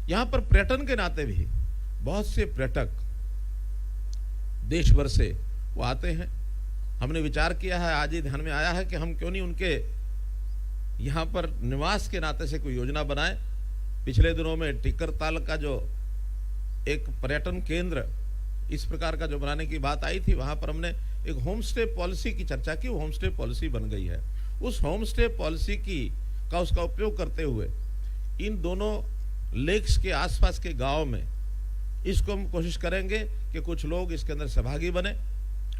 यहां पर पर्यटन के नाते भी बहुत से पर्यटक देश भर से वो आते हैं। हमने विचार किया है, आज ही ध्यान में आया है कि हम क्यों नहीं उनके यहाँ पर निवास के नाते से कोई योजना बनाए। पिछले दिनों में टिक्करताल का जो एक पर्यटन केंद्र इस प्रकार का जो बनाने की बात आई थी, वहां पर हमने एक होम स्टे पॉलिसी की चर्चा की। वो होम स्टे पॉलिसी बन गई है। उस होम स्टे पॉलिसी का उसका उपयोग करते हुए इन दोनों लेक्स के आसपास के गांव में इसको हम कोशिश करेंगे कि कुछ लोग इसके अंदर सहभागी बने,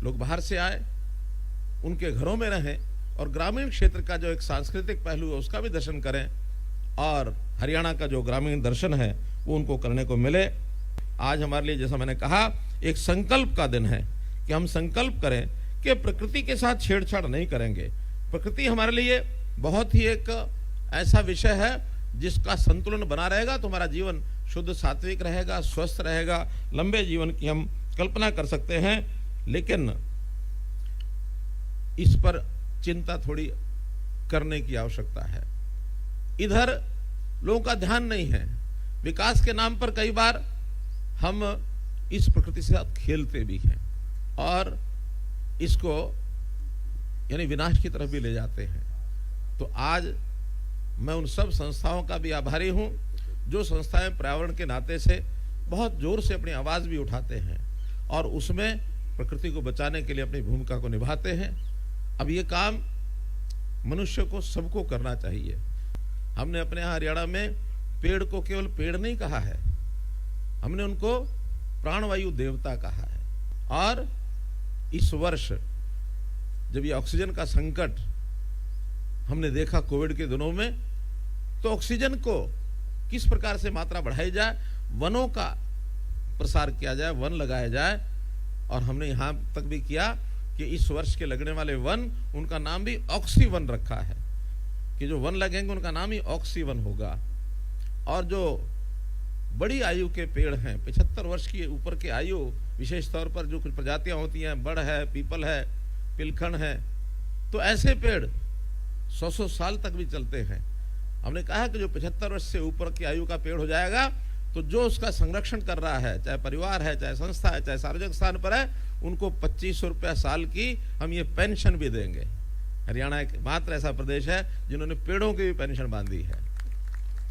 लोग बाहर से आए, उनके घरों में रहें और ग्रामीण क्षेत्र का जो एक सांस्कृतिक पहलू है उसका भी दर्शन करें और हरियाणा का जो ग्रामीण दर्शन है वो उनको करने को मिले। आज हमारे लिए, जैसा मैंने कहा, एक संकल्प का दिन है कि हम संकल्प करें कि प्रकृति के साथ छेड़छाड़ नहीं करेंगे। प्रकृति हमारे लिए बहुत ही एक ऐसा विषय है जिसका संतुलन बना रहेगा तो हमारा जीवन शुद्ध सात्विक रहेगा, स्वस्थ रहेगा, लंबे जीवन की हम कल्पना कर सकते हैं। लेकिन इस पर चिंता थोड़ी करने की आवश्यकता है। इधर लोगों का ध्यान नहीं है। विकास के नाम पर कई बार हम इस प्रकृति से साथ खेलते भी हैं और इसको यानी विनाश की तरफ भी ले जाते हैं। तो आज मैं उन सब संस्थाओं का भी आभारी हूं जो संस्थाएं पर्यावरण के नाते से बहुत जोर से अपनी आवाज भी उठाते हैं और उसमें प्रकृति को बचाने के लिए अपनी भूमिका को निभाते हैं। अब ये काम मनुष्य को सबको करना चाहिए। हमने अपने यहाँ हरियाणा में पेड़ को केवल पेड़ नहीं कहा है, हमने उनको प्राणवायु देवता कहा है। और इस वर्ष जब ये ऑक्सीजन का संकट हमने देखा कोविड के दिनों में, तो ऑक्सीजन को किस प्रकार से मात्रा बढ़ाई जाए, वनों का प्रसार किया जाए, वन लगाया जाए। और हमने यहां तक भी किया कि इस वर्ष के लगने वाले वन, उनका नाम भी ऑक्सी वन रखा है कि जो वन लगेंगे उनका नाम ही ऑक्सी वन होगा। और जो बड़ी आयु के पेड़ हैं, 75 वर्ष की ऊपर के आयु, विशेष तौर पर जो कुछ प्रजातियां होती हैं, बड़ है, पीपल है, पिलखन है, तो ऐसे पेड़ 100-100 साल तक भी चलते हैं। हमने कहा कि जो 75 वर्ष से ऊपर की आयु का पेड़ हो जाएगा तो जो उसका संरक्षण कर रहा है, चाहे परिवार है, चाहे संस्था है, चाहे सार्वजनिक स्थान पर है, उनको 2500 रुपया साल की हम ये पेंशन भी देंगे। हरियाणा एक मात्र ऐसा प्रदेश है जिन्होंने पेड़ों की भी पेंशन बांधी है।